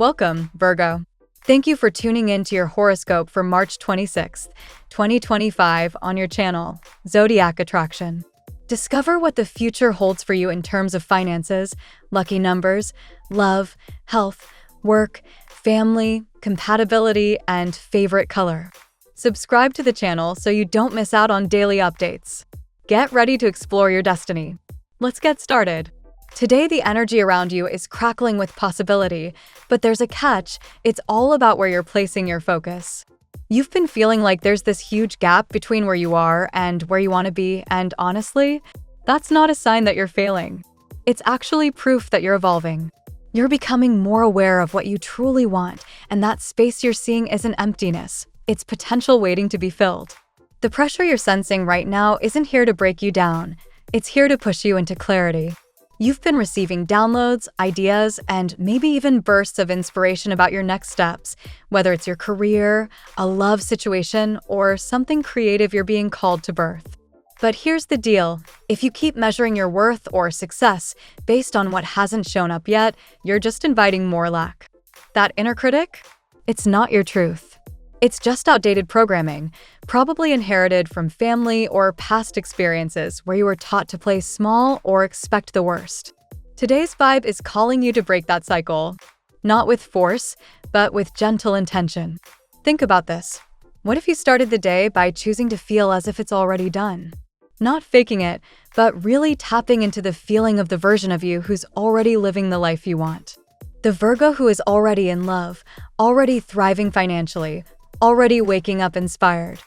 Welcome, Virgo. Thank you for tuning in to your horoscope for March 26th, 2025 on your channel, Zodiac Attraction. Discover what the future holds for you in terms of finances, lucky numbers, love, health, work, family, compatibility, and favorite color. Subscribe to the channel so you don't miss out on daily updates. Get ready to explore your destiny. Let's get started. Today, the energy around you is crackling with possibility, but there's a catch. It's all about where you're placing your focus. You've been feeling like there's this huge gap between where you are and where you want to be, and honestly, that's not a sign that you're failing. It's actually proof that you're evolving. You're becoming more aware of what you truly want, and that space you're seeing isn't emptiness. It's potential waiting to be filled. The pressure you're sensing right now isn't here to break you down. It's here to push you into clarity. You've been receiving downloads, ideas, and maybe even bursts of inspiration about your next steps, whether it's your career, a love situation, or something creative you're being called to birth. But here's the deal. If you keep measuring your worth or success based on what hasn't shown up yet, you're just inviting more lack. That inner critic? It's not your truth. It's just outdated programming, probably inherited from family or past experiences where you were taught to play small or expect the worst. Today's vibe is calling you to break that cycle, not with force, but with gentle intention. Think about this. What if you started the day by choosing to feel as if it's already done? Not faking it, but really tapping into the feeling of the version of you who's already living the life you want. The Virgo who is already in love, already thriving financially, already waking up inspired.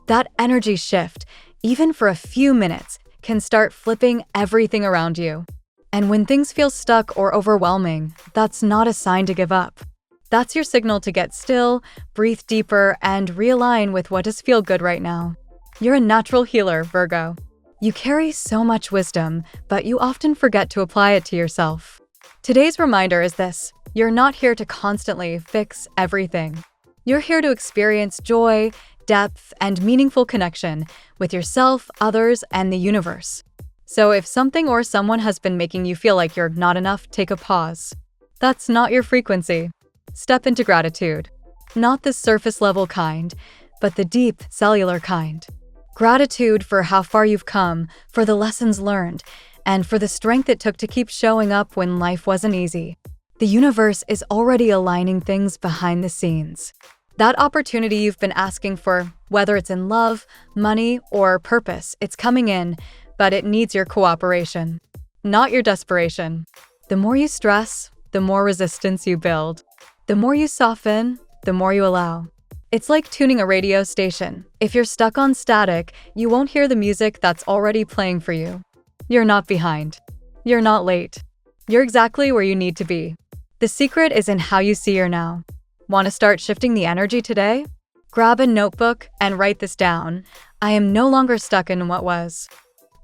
That energy shift, even for a few minutes, can start flipping everything around you. And when things feel stuck or overwhelming, that's not a sign to give up. That's your signal to get still, breathe deeper, and realign with what does feel good right now. You're a natural healer, Virgo. You carry so much wisdom, but you often forget to apply it to yourself. Today's reminder is this: you're not here to constantly fix everything. You're here to experience joy, depth, and meaningful connection with yourself, others, and the universe. So if something or someone has been making you feel like you're not enough, take a pause. That's not your frequency. Step into gratitude. Not the surface-level kind, but the deep, cellular kind. Gratitude for how far you've come, for the lessons learned, and for the strength it took to keep showing up when life wasn't easy. The universe is already aligning things behind the scenes. That opportunity you've been asking for, whether it's in love, money, or purpose, it's coming in, but it needs your cooperation, not your desperation. The more you stress, the more resistance you build. The more you soften, the more you allow. It's like tuning a radio station. If you're stuck on static, you won't hear the music that's already playing for you. You're not behind. You're not late. You're exactly where you need to be. The secret is in how you see your now. Want to start shifting the energy today? Grab a notebook and write this down. I am no longer stuck in what was.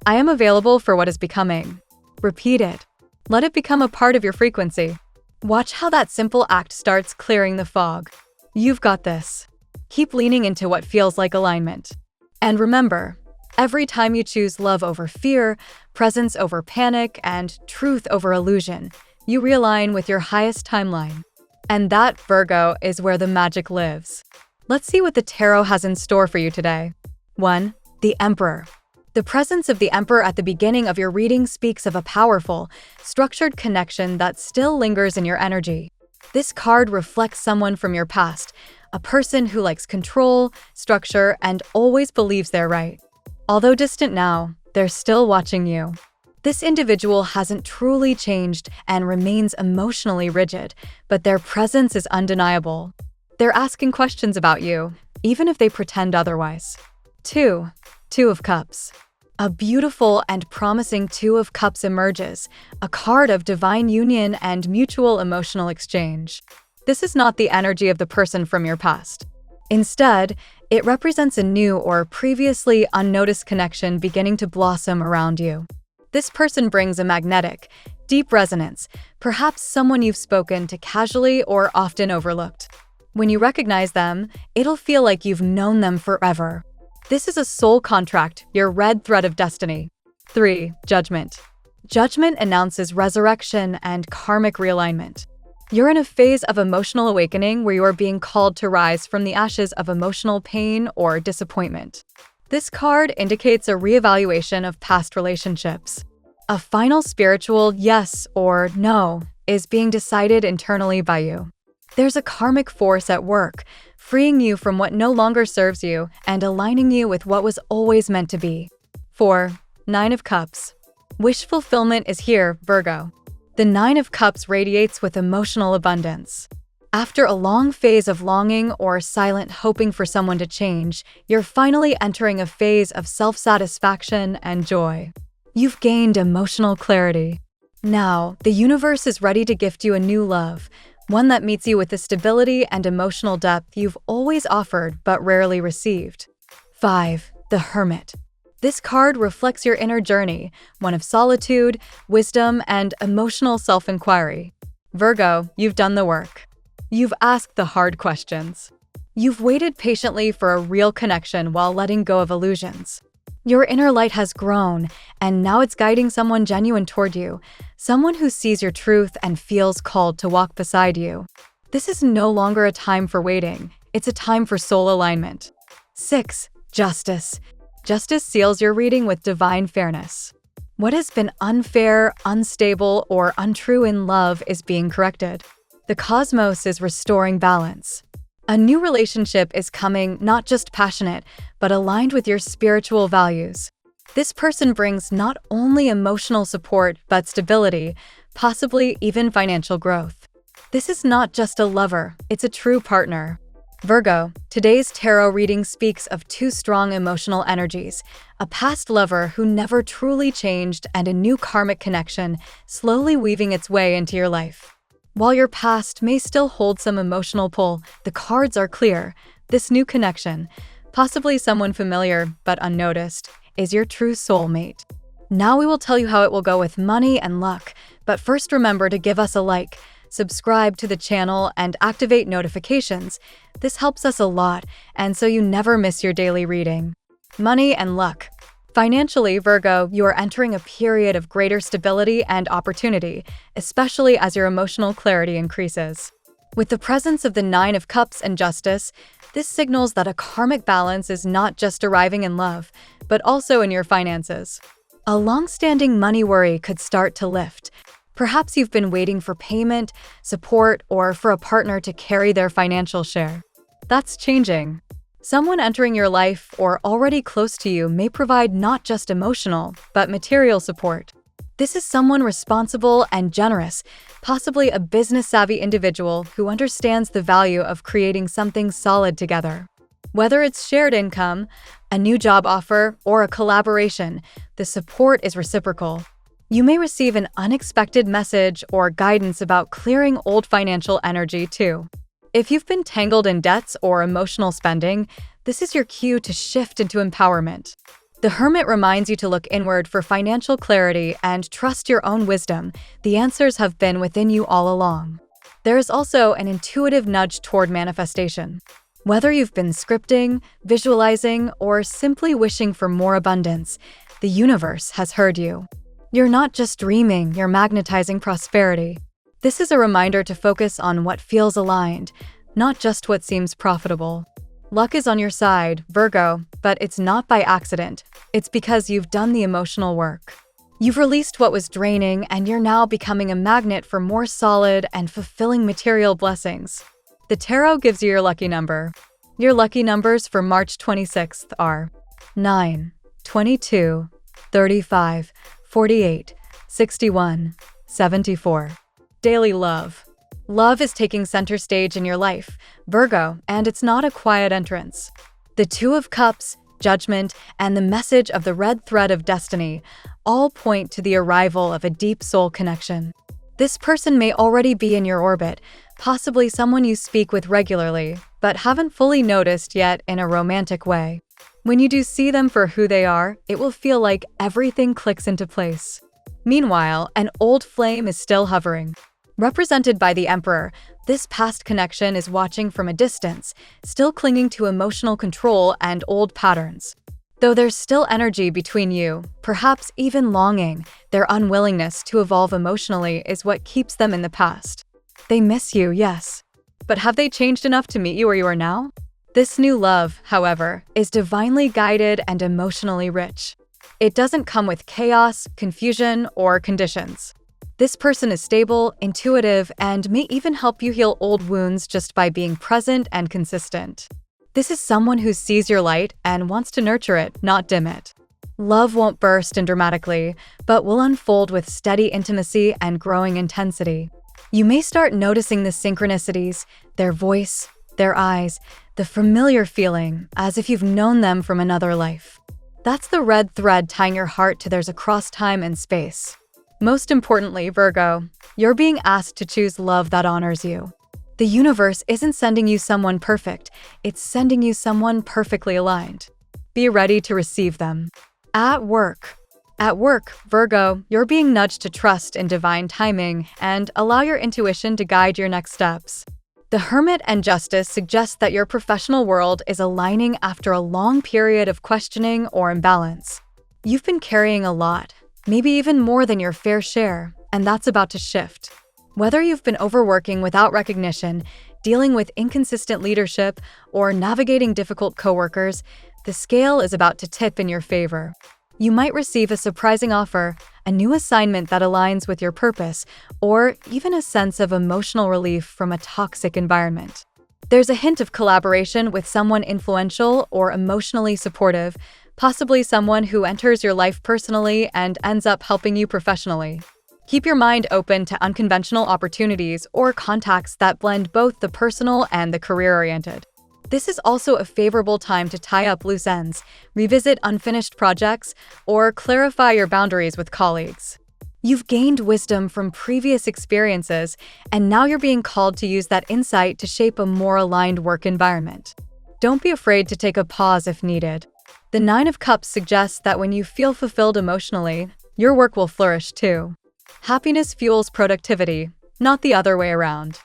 I am available for what is becoming. Repeat it. Let it become a part of your frequency. Watch how that simple act starts clearing the fog. You've got this. Keep leaning into what feels like alignment. And remember, every time you choose love over fear, presence over panic, and truth over illusion, you realign with your highest timeline. And that, Virgo, is where the magic lives. Let's see what the tarot has in store for you today. 1. The Emperor. The presence of the Emperor at the beginning of your reading speaks of a powerful, structured connection that still lingers in your energy. This card reflects someone from your past, a person who likes control, structure, and always believes they're right. Although distant now, they're still watching you. This individual hasn't truly changed and remains emotionally rigid, but their presence is undeniable. They're asking questions about you, even if they pretend otherwise. 2. Two of Cups. A beautiful and promising Two of Cups emerges, a card of divine union and mutual emotional exchange. This is not the energy of the person from your past. Instead, it represents a new or previously unnoticed connection beginning to blossom around you. This person brings a magnetic, deep resonance, perhaps someone you've spoken to casually or often overlooked. When you recognize them, it'll feel like you've known them forever. This is a soul contract, your red thread of destiny. 3. Judgment. Judgment announces resurrection and karmic realignment. You're in a phase of emotional awakening where you are being called to rise from the ashes of emotional pain or disappointment. This card indicates a reevaluation of past relationships. A final spiritual yes or no is being decided internally by you. There's a karmic force at work, freeing you from what no longer serves you and aligning you with what was always meant to be. 4. Nine of Cups. Wish fulfillment is here, Virgo. The Nine of Cups radiates with emotional abundance. After a long phase of longing or silent hoping for someone to change, you're finally entering a phase of self-satisfaction and joy. You've gained emotional clarity. Now, the universe is ready to gift you a new love, one that meets you with the stability and emotional depth you've always offered but rarely received. 5. The Hermit. This card reflects your inner journey, one of solitude, wisdom, and emotional self-inquiry. Virgo, you've done the work. You've asked the hard questions. You've waited patiently for a real connection while letting go of illusions. Your inner light has grown, and now it's guiding someone genuine toward you, someone who sees your truth and feels called to walk beside you. This is no longer a time for waiting, it's a time for soul alignment. 6. Justice. Justice seals your reading with divine fairness. What has been unfair, unstable, or untrue in love is being corrected. The cosmos is restoring balance. A new relationship is coming, not just passionate, but aligned with your spiritual values. This person brings not only emotional support, but stability, possibly even financial growth. This is not just a lover, it's a true partner. Virgo, today's tarot reading speaks of two strong emotional energies, a past lover who never truly changed and a new karmic connection slowly weaving its way into your life. While your past may still hold some emotional pull, the cards are clear. This new connection, possibly someone familiar but unnoticed, is your true soulmate. Now we will tell you how it will go with money and luck, but first remember to give us a like, subscribe to the channel, and activate notifications. This helps us a lot, and so you never miss your daily reading. Money and luck. Financially, Virgo, you are entering a period of greater stability and opportunity, especially as your emotional clarity increases. With the presence of the Nine of Cups and Justice, this signals that a karmic balance is not just arriving in love, but also in your finances. A long-standing money worry could start to lift. Perhaps you've been waiting for payment, support, or for a partner to carry their financial share. That's changing. Someone entering your life or already close to you may provide not just emotional, but material support. This is someone responsible and generous, possibly a business-savvy individual who understands the value of creating something solid together. Whether it's shared income, a new job offer, or a collaboration, the support is reciprocal. You may receive an unexpected message or guidance about clearing old financial energy too. If you've been tangled in debts or emotional spending, this is your cue to shift into empowerment. The Hermit reminds you to look inward for financial clarity and trust your own wisdom. The answers have been within you all along. There is also an intuitive nudge toward manifestation. Whether you've been scripting, visualizing, or simply wishing for more abundance, the universe has heard you. You're not just dreaming, you're magnetizing prosperity. This is a reminder to focus on what feels aligned, not just what seems profitable. Luck is on your side, Virgo, but it's not by accident. It's because you've done the emotional work. You've released what was draining, and you're now becoming a magnet for more solid and fulfilling material blessings. The tarot gives you your lucky number. Your lucky numbers for March 26th are 9, 22, 35, 48, 61, 74. Daily love. Love is taking center stage in your life, Virgo, and it's not a quiet entrance. The Two of Cups, Judgment, and the message of the red thread of destiny all point to the arrival of a deep soul connection. This person may already be in your orbit, possibly someone you speak with regularly, but haven't fully noticed yet in a romantic way. When you do see them for who they are, it will feel like everything clicks into place. Meanwhile, an old flame is still hovering. Represented by the Emperor, this past connection is watching from a distance, still clinging to emotional control and old patterns. Though there's still energy between you, perhaps even longing, their unwillingness to evolve emotionally is what keeps them in the past. They miss you, yes. But have they changed enough to meet you where you are now? This new love, however, is divinely guided and emotionally rich. It doesn't come with chaos, confusion, or conditions. This person is stable, intuitive, and may even help you heal old wounds just by being present and consistent. This is someone who sees your light and wants to nurture it, not dim it. Love won't burst in dramatically, but will unfold with steady intimacy and growing intensity. You may start noticing the synchronicities, their voice, their eyes, the familiar feeling, as if you've known them from another life. That's the red thread tying your heart to theirs across time and space. Most importantly, Virgo, you're being asked to choose love that honors you. The universe isn't sending you someone perfect, it's sending you someone perfectly aligned. Be ready to receive them. At work, Virgo, you're being nudged to trust in divine timing and allow your intuition to guide your next steps. The Hermit and Justice suggest that your professional world is aligning after a long period of questioning or imbalance. You've been carrying a lot, maybe even more than your fair share, and that's about to shift. Whether you've been overworking without recognition, dealing with inconsistent leadership, or navigating difficult coworkers, the scale is about to tip in your favor. You might receive a surprising offer, a new assignment that aligns with your purpose, or even a sense of emotional relief from a toxic environment. There's a hint of collaboration with someone influential or emotionally supportive, possibly someone who enters your life personally and ends up helping you professionally. Keep your mind open to unconventional opportunities or contacts that blend both the personal and the career-oriented. This is also a favorable time to tie up loose ends, revisit unfinished projects, or clarify your boundaries with colleagues. You've gained wisdom from previous experiences, and now you're being called to use that insight to shape a more aligned work environment. Don't be afraid to take a pause if needed. The Nine of Cups suggests that when you feel fulfilled emotionally, your work will flourish too. Happiness fuels productivity, not the other way around.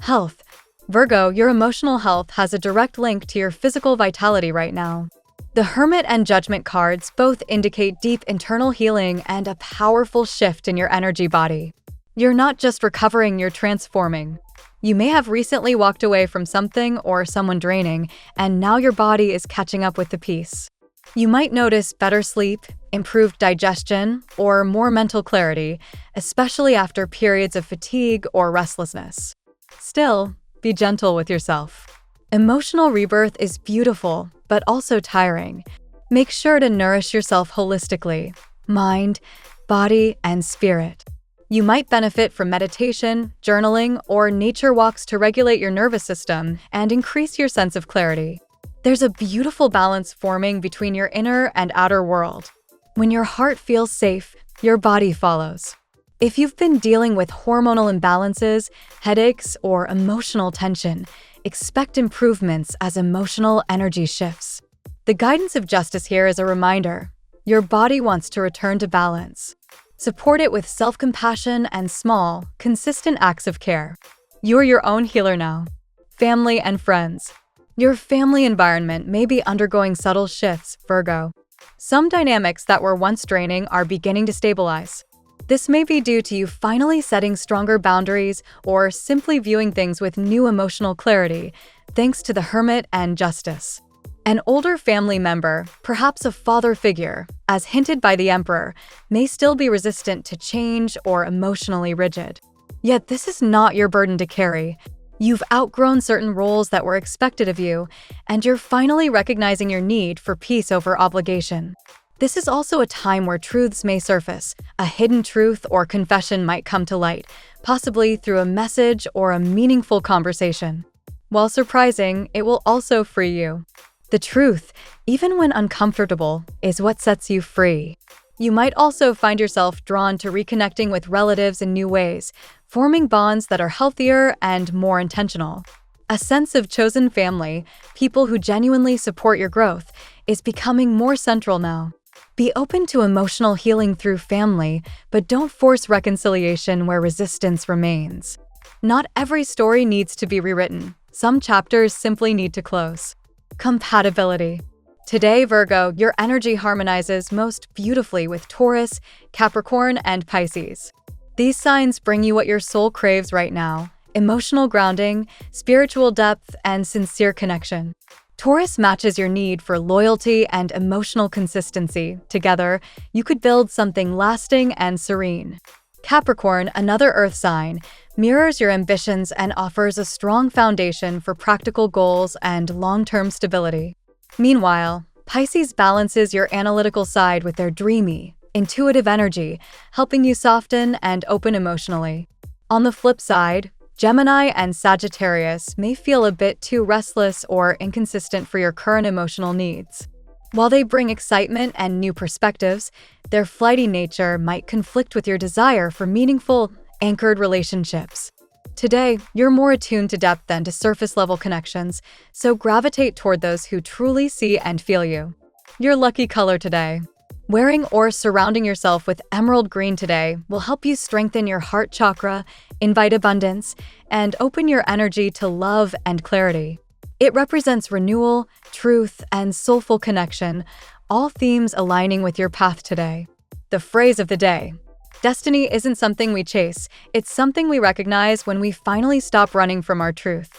Health. Virgo, your emotional health has a direct link to your physical vitality right now. The Hermit and Judgment cards both indicate deep internal healing and a powerful shift in your energy body. You're not just recovering, you're transforming. You may have recently walked away from something or someone draining, and now your body is catching up with the peace. You might notice better sleep, improved digestion, or more mental clarity, especially after periods of fatigue or restlessness. Still, be gentle with yourself. Emotional rebirth is beautiful, but also tiring. Make sure to nourish yourself holistically, mind, body, and spirit. You might benefit from meditation, journaling, or nature walks to regulate your nervous system and increase your sense of clarity. There's a beautiful balance forming between your inner and outer world. When your heart feels safe, your body follows. If you've been dealing with hormonal imbalances, headaches, or emotional tension, expect improvements as emotional energy shifts. The guidance of Justice here is a reminder. Your body wants to return to balance. Support it with self-compassion and small, consistent acts of care. You're your own healer now. Family and friends. Your family environment may be undergoing subtle shifts, Virgo. Some dynamics that were once draining are beginning to stabilize. This may be due to you finally setting stronger boundaries or simply viewing things with new emotional clarity, thanks to the Hermit and Justice. An older family member, perhaps a father figure, as hinted by the Emperor, may still be resistant to change or emotionally rigid. Yet this is not your burden to carry. You've outgrown certain roles that were expected of you, and you're finally recognizing your need for peace over obligation. This is also a time where truths may surface. A hidden truth or confession might come to light, possibly through a message or a meaningful conversation. While surprising, it will also free you. The truth, even when uncomfortable, is what sets you free. You might also find yourself drawn to reconnecting with relatives in new ways, forming bonds that are healthier and more intentional. A sense of chosen family, people who genuinely support your growth, is becoming more central now. Be open to emotional healing through family, but don't force reconciliation where resistance remains. Not every story needs to be rewritten. Some chapters simply need to close. Compatibility. Today, Virgo, your energy harmonizes most beautifully with Taurus, Capricorn, and Pisces. These signs bring you what your soul craves right now: emotional grounding, spiritual depth, and sincere connection. Taurus matches your need for loyalty and emotional consistency. Together, you could build something lasting and serene. Capricorn, another earth sign, mirrors your ambitions and offers a strong foundation for practical goals and long-term stability. Meanwhile, Pisces balances your analytical side with their dreamy, intuitive energy, helping you soften and open emotionally. On the flip side, Gemini and Sagittarius may feel a bit too restless or inconsistent for your current emotional needs. While they bring excitement and new perspectives, their flighty nature might conflict with your desire for meaningful, anchored relationships. Today, you're more attuned to depth than to surface-level connections, so gravitate toward those who truly see and feel you. Your lucky color today. Wearing or surrounding yourself with emerald green today will help you strengthen your heart chakra, invite abundance, and open your energy to love and clarity. It represents renewal, truth, and soulful connection, all themes aligning with your path today. The phrase of the day: destiny isn't something we chase, it's something we recognize when we finally stop running from our truth.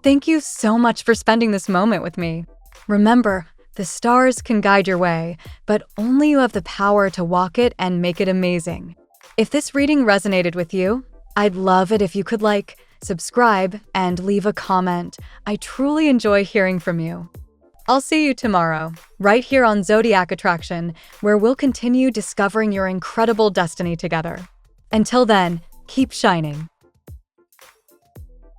Thank you so much for spending this moment with me. Remember, the stars can guide your way, but only you have the power to walk it and make it amazing. If this reading resonated with you, I'd love it if you could subscribe, and leave a comment. I truly enjoy hearing from you. I'll see you tomorrow, right here on Zodiac Attraction, where we'll continue discovering your incredible destiny together. Until then, keep shining.